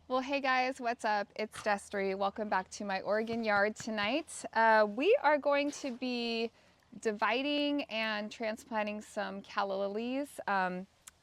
Well, hey guys, what's up? It's Destry. Welcome back to my Oregon yard tonight. We are going to be dividing and transplanting some calla lilies.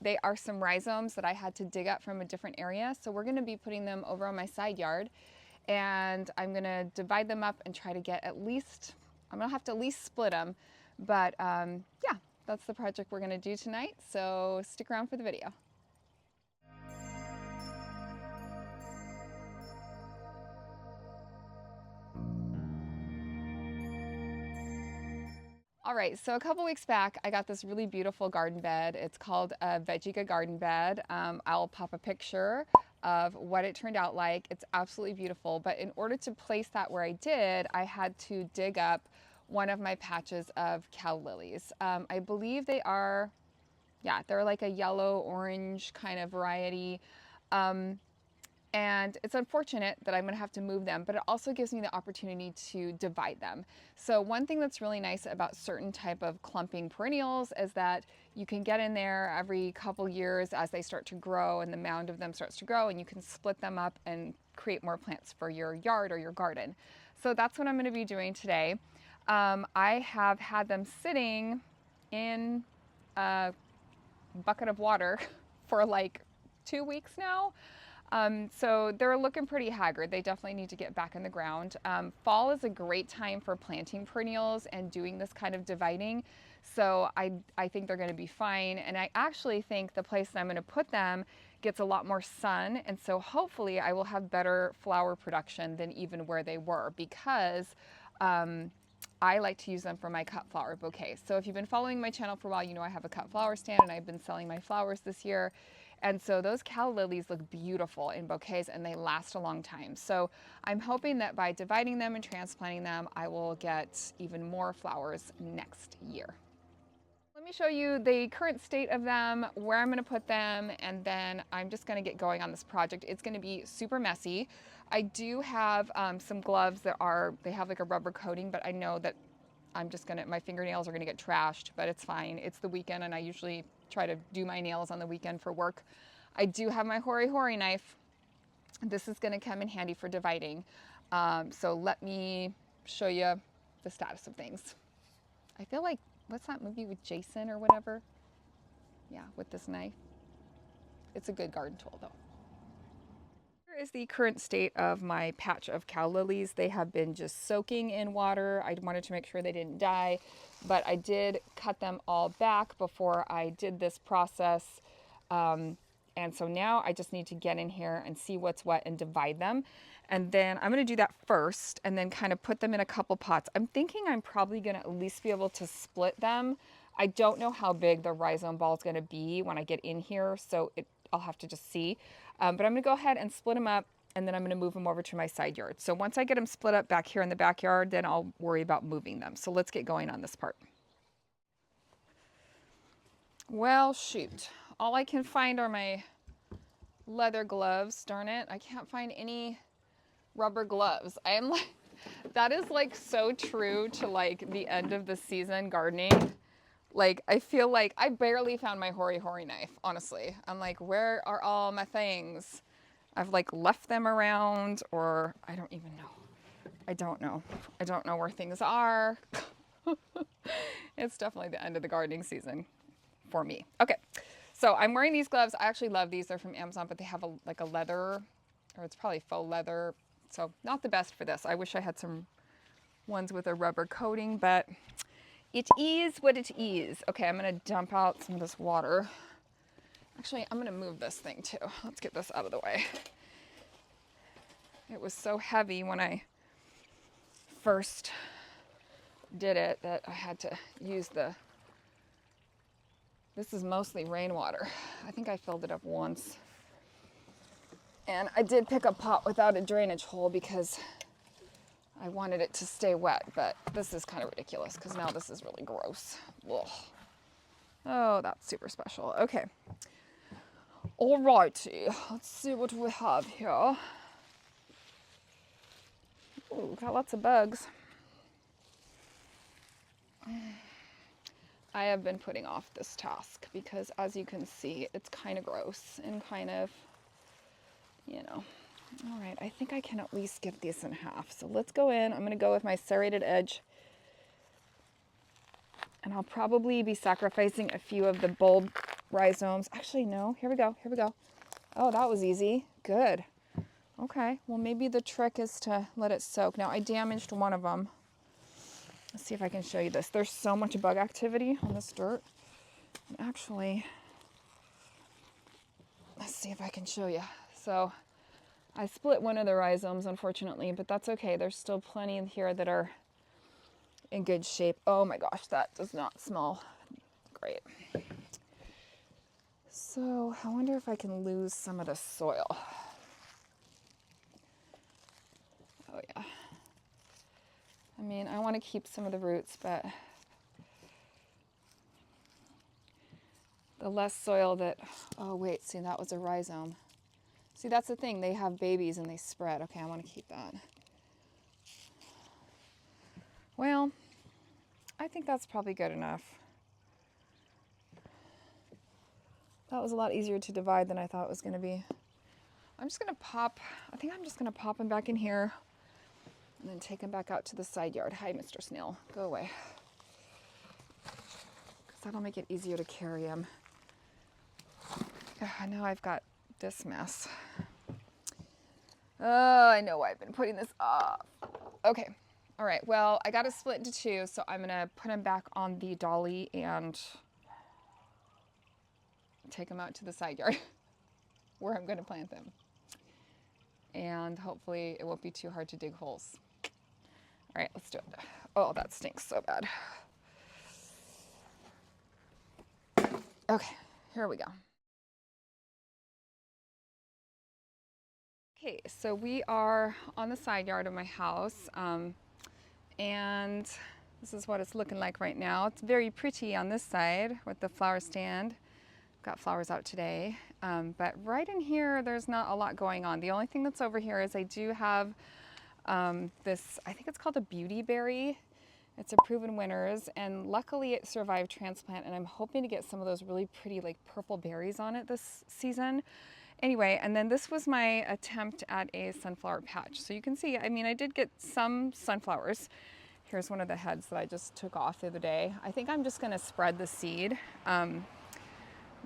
They are some rhizomes that I had to dig up from a different area. So we're going to be putting them over on my side yard, and I'm going to divide them up and try to get at least, I'm going to have to at least split them. But yeah, that's the project we're going to do tonight. So stick around for the video. All right, so a couple weeks back, I got this really beautiful garden bed. It's called a Veggiega garden bed. I'll pop a picture of what it turned out like. It's absolutely beautiful, but in order to place that where I did, I had to dig up one of my patches of calla lilies. I believe they are, yeah, they're like a yellow-orange kind of variety. And it's unfortunate that I'm going to have to move them, but it also gives me the opportunity to divide them. So one thing that's really nice about certain type of clumping perennials is that you can get in there every couple years as they start to grow and the mound of them starts to grow, and you can split them up and create more plants for your yard or your garden. So that's what I'm going to be doing today. I have had them sitting in a bucket of water for like 2 weeks now. So they're looking pretty haggard. They definitely need to get back in the ground. Fall is a great time for planting perennials and doing this kind of dividing. So I think they're going to be fine. And I actually think the place that I'm going to put them gets a lot more sun. And so hopefully I will have better flower production than even where they were, because I like to use them for my cut flower bouquets. So if you've been following my channel for a while, you know I have a cut flower stand and I've been selling my flowers this year. And so those calla lilies look beautiful in bouquets and they last a long time. So I'm hoping that by dividing them and transplanting them, I will get even more flowers next year. Let me show you the current state of them, where I'm going to put them, and then I'm just going to get going on this project. It's going to be super messy. I do have some gloves that they have like a rubber coating, but I know that my fingernails are gonna get trashed, but it's fine. It's the weekend and I usually try to do my nails on the weekend for work. I do have my hori knife. This is gonna come in handy for dividing. So let me show you the status of things. I feel like, what's that movie with Jason or whatever? Yeah, with this knife. It's a good garden tool though. Here is the current state of my patch of calla lilies. They have been just soaking in water. I wanted to make sure they didn't die, but I did cut them all back before I did this process. And so now I just need to get in here and see what's what and divide them. And then I'm going to do that first and then kind of put them in a couple pots. I'm thinking I'm probably going to at least be able to split them. I don't know how big the rhizome ball is going to be when I get in here, so I'll have to just see. But I'm going to go ahead and split them up, and then I'm going to move them over to my side yard. So once I get them split up back here in the backyard, then I'll worry about moving them. So let's get going on this part. Well, shoot. All I can find are my leather gloves. Darn it. I can't find any rubber gloves. I am like, that is like so true to like the end of the season gardening. Like, I feel like I barely found my hori knife, honestly. I'm like, where are all my things? I've like left them around, or I don't even know. I don't know. I don't know where things are. It's definitely the end of the gardening season for me. Okay, so I'm wearing these gloves. I actually love these. They're from Amazon, but they have like a leather, or it's probably faux leather. So not the best for this. I wish I had some ones with a rubber coating, but it is what it is. Okay, I'm gonna dump out some of this water. Actually, I'm gonna move this thing too. Let's get this out of the way. It was so heavy when I first did it that I had to use this is mostly rainwater. I think I filled it up once. And I did pick a pot without a drainage hole because I wanted it to stay wet, but this is kind of ridiculous because now this is really gross. Ugh. Oh, that's super special. Okay. Alrighty, let's see what we have here. Ooh, got lots of bugs. I have been putting off this task because, as you can see, it's kind of gross and kind of, you know, All right, I think I can at least get this in half. So let's go in. I'm gonna go with my serrated edge. And I'll probably be sacrificing a few of the bulb rhizomes. Actually, no, here we go, here we go. Oh, that was easy, good. Okay, well maybe the trick is to let it soak. Now I damaged one of them. Let's see if I can show you this. There's so much bug activity on this dirt. And actually, let's see if I can show you. So I split one of the rhizomes, unfortunately, but that's okay. There's still plenty in here that are in good shape. Oh my gosh, that does not smell great. So I wonder if I can lose some of the soil. Oh yeah. I mean, I want to keep some of the roots, but the less soil that, oh wait, see, that was a rhizome. See, that's the thing, they have babies and they spread. Okay, I want to keep that. Well, I think that's probably good enough. That was a lot easier to divide than I thought it was going to be. I'm just going to pop, I think I'm just going to pop him back in here and then take him back out to the side yard. Hi, Mr. Snail, go away. Because that'll make it easier to carry him. Now I've got this mess. Oh, I know why I've been putting this off. Okay, all right, well, I got to split into two, so I'm gonna put him back on the dolly and take him out to the side yard where I'm gonna plant them. And hopefully it won't be too hard to dig holes. All right, let's do it. Oh, that stinks so bad. Okay, here we go. Okay, so we are on the side yard of my house, and this is what it's looking like right now. It's very pretty on this side with the flower stand. Got flowers out today, but right in here, there's not a lot going on. The only thing that's over here is I do have this, I think it's called a beauty berry. It's a Proven Winners, and luckily it survived transplant, and I'm hoping to get some of those really pretty like purple berries on it this season. Anyway, and then this was my attempt at a sunflower patch. So you can see, I mean, I did get some sunflowers. Here's one of the heads that I just took off the other day. I think I'm just gonna spread the seed.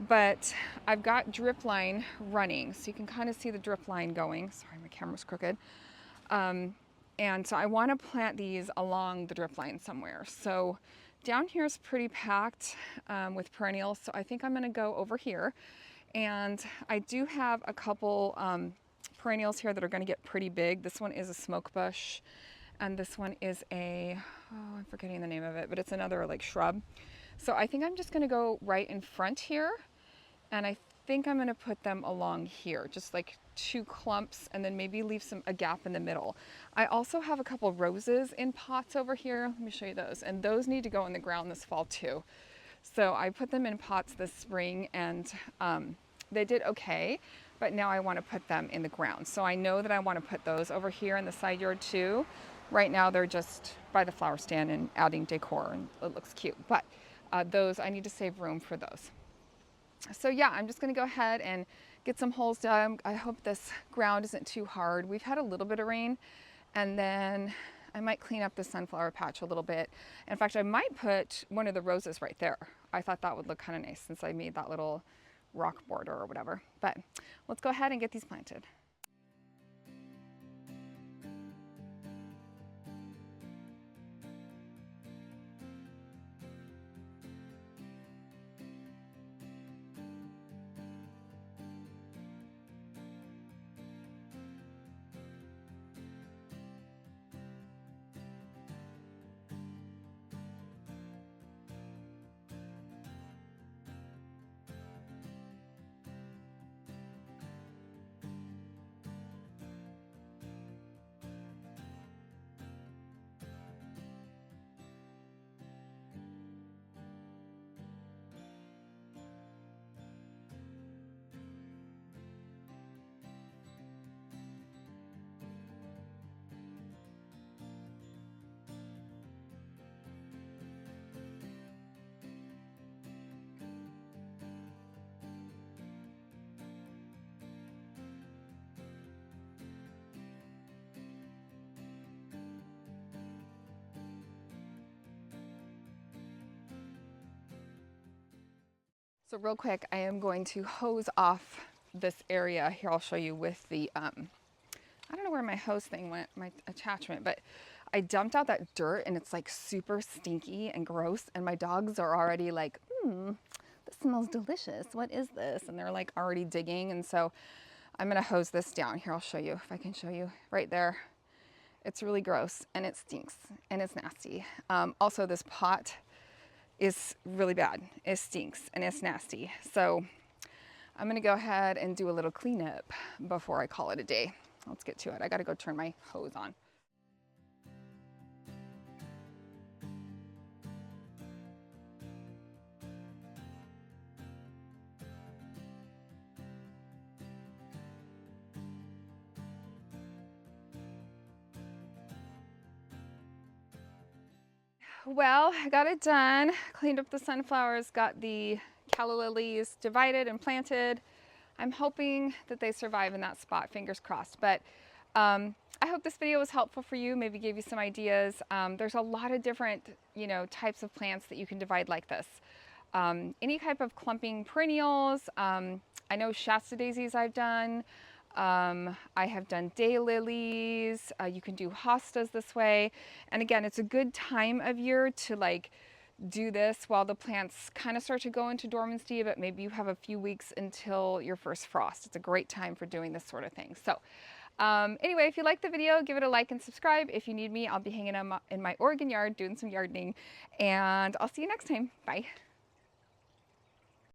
But I've got drip line running, so you can kind of see the drip line going. Sorry, my camera's crooked. And so I want to plant these along the drip line somewhere. So down here is pretty packed with perennials, so I think I'm going to go over here. And I do have a couple perennials here that are going to get pretty big. This one is a smoke bush, and this one is a, oh, I'm forgetting the name of it, but it's another like shrub. So I think I'm just going to go right in front here, and I think I'm going to put them along here, just like 2 clumps, and then maybe leave a gap in the middle. I also have a couple roses in pots over here. Let me show you those, and those need to go in the ground this fall too. So I put them in pots this spring, and they did okay, but now I want to put them in the ground. So I know that I want to put those over here in the side yard too. Right now they're just by the flower stand and adding decor, and it looks cute, but those, I need to save room for those. So yeah, I'm just gonna go ahead and get some holes dug. I hope this ground isn't too hard. We've had a little bit of rain, and then I might clean up the sunflower patch a little bit. In fact, I might put one of the roses right there. I thought that would look kind of nice since I made that little rock border or whatever. But let's go ahead and get these planted. So real quick, I am going to hose off this area. Here, I'll show you with the, I don't know where my hose thing went, my attachment, but I dumped out that dirt and it's like super stinky and gross. And my dogs are already like, this smells delicious. What is this? And they're like already digging. And so I'm gonna hose this down. Here, I'll show you if I can show you right there. It's really gross and it stinks and it's nasty. Also, this pot is really bad. It stinks and it's nasty. So I'm gonna go ahead and do a little cleanup before I call it a day. Let's get to it. I gotta go turn my hose on. Well, I got it done. Cleaned up the sunflowers, got the calla lilies divided and planted. I'm hoping that they survive in that spot, fingers crossed. But I hope this video was helpful for you, maybe gave you some ideas. There's a lot of different, types of plants that you can divide like this. Any type of clumping perennials. I know Shasta daisies I've done. I have done daylilies. You can do hostas this way. And again, it's a good time of year to like do this while the plants kind of start to go into dormancy, but maybe you have a few weeks until your first frost. It's a great time for doing this sort of thing. So anyway, if you like the video, give it a like and subscribe. If you need me, I'll be hanging out in my Oregon yard doing some gardening, and I'll see you next time. Bye.